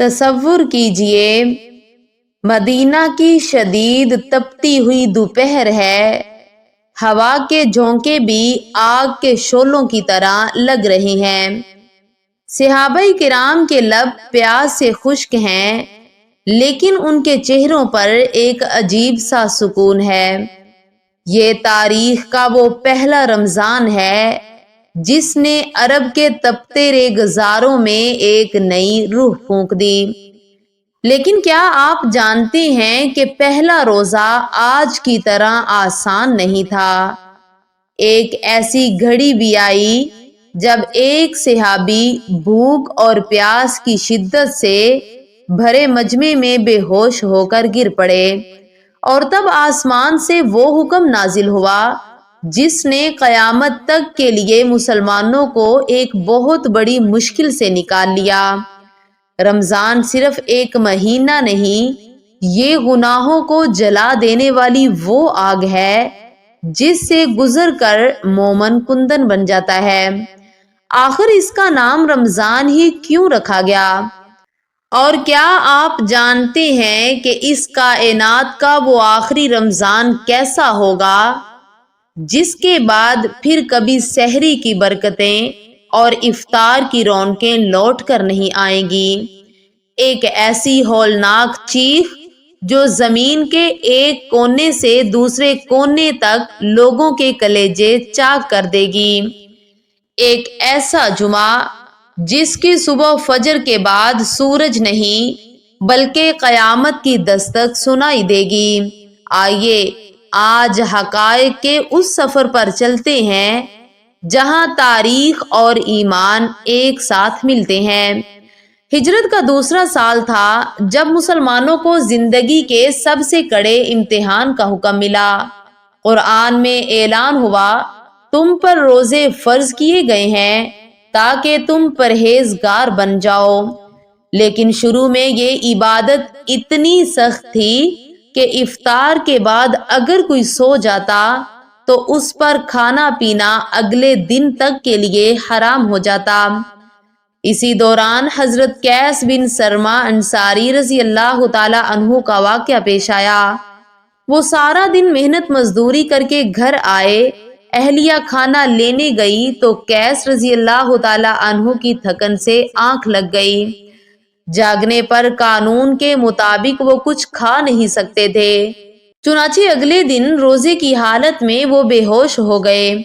تصور کیجئے مدینہ کی شدید تپتی ہوئی دوپہر ہے، ہوا کے جھونکے بھی آگ کے شعلوں کی طرح لگ رہے ہیں، صحابہ کرام کے لب پیاس سے خشک ہیں، لیکن ان کے چہروں پر ایک عجیب سا سکون ہے۔ یہ تاریخ کا وہ پہلا رمضان ہے جس نے عرب کے تپتے ریگزاروں میں ایک نئی روح پھونک دی۔ لیکن کیا آپ جانتے ہیں کہ پہلا روزہ آج کی طرح آسان نہیں تھا؟ ایک ایسی گھڑی بھی آئی جب ایک صحابی بھوک اور پیاس کی شدت سے بھرے مجمع میں بے ہوش ہو کر گر پڑے، اور تب آسمان سے وہ حکم نازل ہوا جس نے قیامت تک کے لیے مسلمانوں کو ایک بہت بڑی مشکل سے نکال لیا۔ رمضان صرف ایک مہینہ نہیں، یہ گناہوں کو جلا دینے والی وہ آگ ہے جس سے گزر کر مومن کندن بن جاتا ہے۔ آخر اس کا نام رمضان ہی کیوں رکھا گیا؟ اور کیا آپ جانتے ہیں کہ اس کائنات کا وہ آخری رمضان کیسا ہوگا جس کے بعد پھر کبھی سحری کی برکتیں اور افطار کی رونقیں لوٹ کر نہیں آئیں گی؟ ایک ایسی ہولناک چیخ جو زمین کے ایک کونے سے دوسرے کونے تک لوگوں کے کلیجے چاک کر دے گی۔ ایک ایسا جمعہ جس کی صبح فجر کے بعد سورج نہیں بلکہ قیامت کی دستک سنائی دے گی۔ آئیے آج حقائق کے اس سفر پر چلتے ہیں جہاں تاریخ اور ایمان ایک ساتھ ملتے ہیں۔ ہجرت کا دوسرا سال تھا جب مسلمانوں کو زندگی کے سب سے کڑے امتحان کا حکم ملا۔ قرآن میں اعلان ہوا، تم پر روزے فرض کیے گئے ہیں تاکہ تم پرہیزگار بن جاؤ۔ لیکن شروع میں یہ عبادت اتنی سخت تھی کہ افطار کے بعد اگر کوئی سو جاتا تو اس پر کھانا پینا اگلے دن تک کے لیے حرام ہو جاتا۔ اسی دوران حضرت قیس بن سرما انصاری رضی اللہ تعالی عنہ کا واقعہ پیش آیا۔ وہ سارا دن محنت مزدوری کر کے گھر آئے، اہلیہ کھانا لینے گئی تو قیس رضی اللہ تعالی عنہ کی تھکن سے آنکھ لگ گئی۔ جاگنے پر قانون کے مطابق وہ کچھ کھا نہیں سکتے تھے، چنانچہ اگلے دن روزے کی حالت میں وہ بے ہوش ہو گئے۔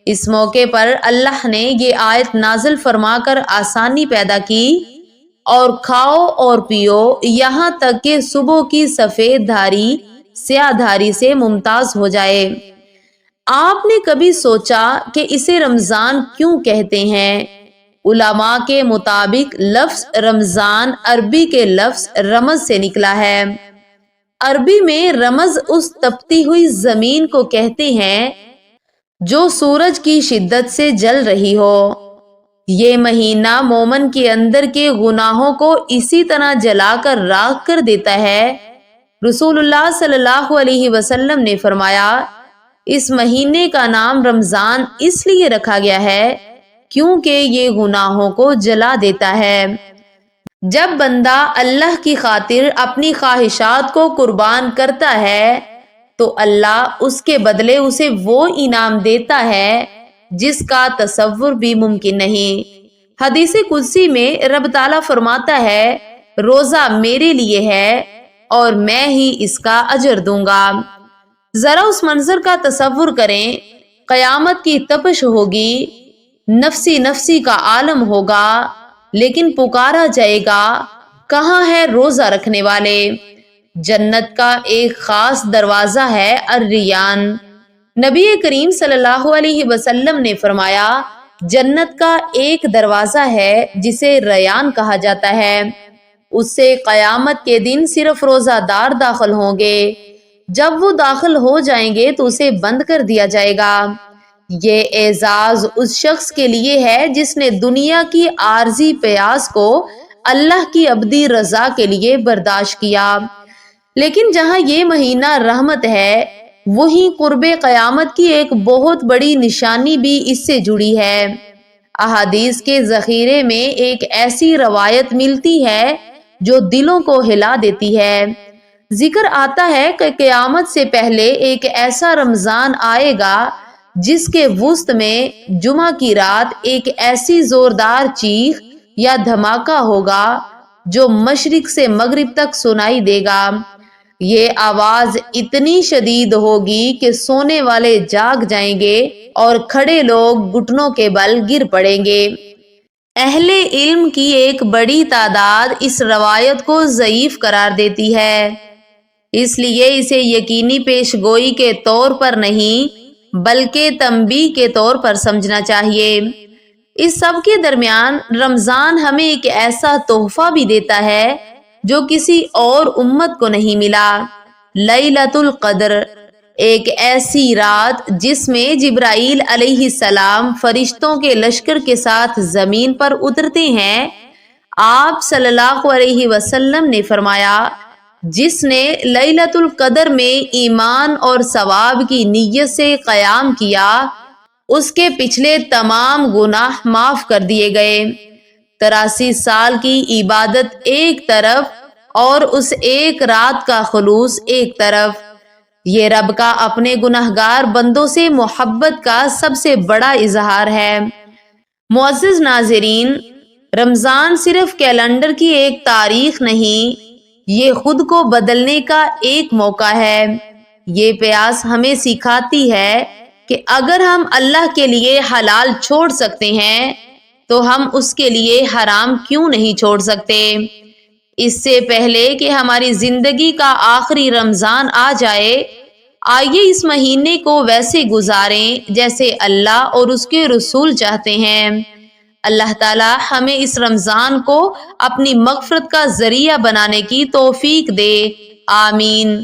اس موقع پر اللہ نے یہ آیت نازل فرما کر آسانی پیدا کی، اور کھاؤ اور پیو یہاں تک کہ صبح کی سفید دھاری سیاہ دھاری سے ممتاز ہو جائے۔ آپ نے کبھی سوچا کہ اسے رمضان کیوں کہتے ہیں؟ علماء کے مطابق لفظ رمضان عربی کے لفظ رمز سے نکلا ہے۔ عربی میں رمز اس تپتی ہوئی زمین کو کہتے ہیں جو سورج کی شدت سے جل رہی ہو۔ یہ مہینہ مومن کے اندر کے گناہوں کو اسی طرح جلا کر راکھ کر دیتا ہے۔ رسول اللہ صلی اللہ علیہ وسلم نے فرمایا، اس مہینے کا نام رمضان اس لیے رکھا گیا ہے کیونکہ یہ گناہوں کو جلا دیتا ہے۔ جب بندہ اللہ کی خاطر اپنی خواہشات کو قربان کرتا ہے تو اللہ اس کے بدلے اسے وہ انعام دیتا ہے جس کا تصور بھی ممکن نہیں۔ حدیث قدسی میں رب تعالیٰ فرماتا ہے، روزہ میرے لیے ہے اور میں ہی اس کا اجر دوں گا۔ ذرا اس منظر کا تصور کریں، قیامت کی تپش ہوگی، نفسی نفسی کا عالم ہوگا، لیکن پکارا جائے گا، کہاں ہے روزہ رکھنے والے؟ جنت کا ایک خاص دروازہ ہے الریان۔ نبی کریم صلی اللہ علیہ وسلم نے فرمایا، جنت کا ایک دروازہ ہے جسے ریان کہا جاتا ہے، اس سے قیامت کے دن صرف روزہ دار داخل ہوں گے۔ جب وہ داخل ہو جائیں گے تو اسے بند کر دیا جائے گا۔ یہ اعزاز اس شخص کے لیے ہے جس نے دنیا کی عارضی پیاس کو اللہ کی ابدی رضا کے لیے برداشت کیا۔ لیکن جہاں یہ مہینہ رحمت ہے، وہیں قرب قیامت کی ایک بہت بڑی نشانی بھی اس سے جڑی ہے۔ احادیث کے ذخیرے میں ایک ایسی روایت ملتی ہے جو دلوں کو ہلا دیتی ہے۔ ذکر آتا ہے کہ قیامت سے پہلے ایک ایسا رمضان آئے گا جس کے وسط میں جمعہ کی رات ایک ایسی زوردار چیخ یا دھماکہ ہوگا جو مشرق سے مغرب تک سنائی دے گا۔ یہ آواز اتنی شدید ہوگی کہ سونے والے جاگ جائیں گے اور کھڑے لوگ گھٹنوں کے بل گر پڑیں گے۔ اہل علم کی ایک بڑی تعداد اس روایت کو ضعیف قرار دیتی ہے، اس لیے اسے یقینی پیش گوئی کے طور پر نہیں بلکہ تنبیہ کے طور پر سمجھنا چاہیے۔ اس سب کے درمیان رمضان ہمیں ایک ایسا تحفہ بھی دیتا ہے جو کسی اور امت کو نہیں ملا، لیلۃ القدر، ایک ایسی رات جس میں جبرائیل علیہ السلام فرشتوں کے لشکر کے ساتھ زمین پر اترتے ہیں۔ آپ صلی اللہ علیہ وسلم نے فرمایا، جس نے لیلۃ القدر میں ایمان اور ثواب کی نیت سے قیام کیا اس کے پچھلے تمام گناہ معاف کر دیے گئے۔ 83 سال کی عبادت ایک طرف اور اس ایک رات کا خلوص ایک طرف، یہ رب کا اپنے گناہگار بندوں سے محبت کا سب سے بڑا اظہار ہے۔ معزز ناظرین، رمضان صرف کیلنڈر کی ایک تاریخ نہیں، یہ خود کو بدلنے کا ایک موقع ہے۔ یہ پیاس ہمیں سکھاتی ہے کہ اگر ہم اللہ کے لیے حلال چھوڑ سکتے ہیں تو ہم اس کے لیے حرام کیوں نہیں چھوڑ سکتے۔ اس سے پہلے کہ ہماری زندگی کا آخری رمضان آ جائے، آئیے اس مہینے کو ویسے گزاریں جیسے اللہ اور اس کے رسول چاہتے ہیں۔ اللہ تعالی ہمیں اس رمضان کو اپنی مغفرت کا ذریعہ بنانے کی توفیق دے، آمین۔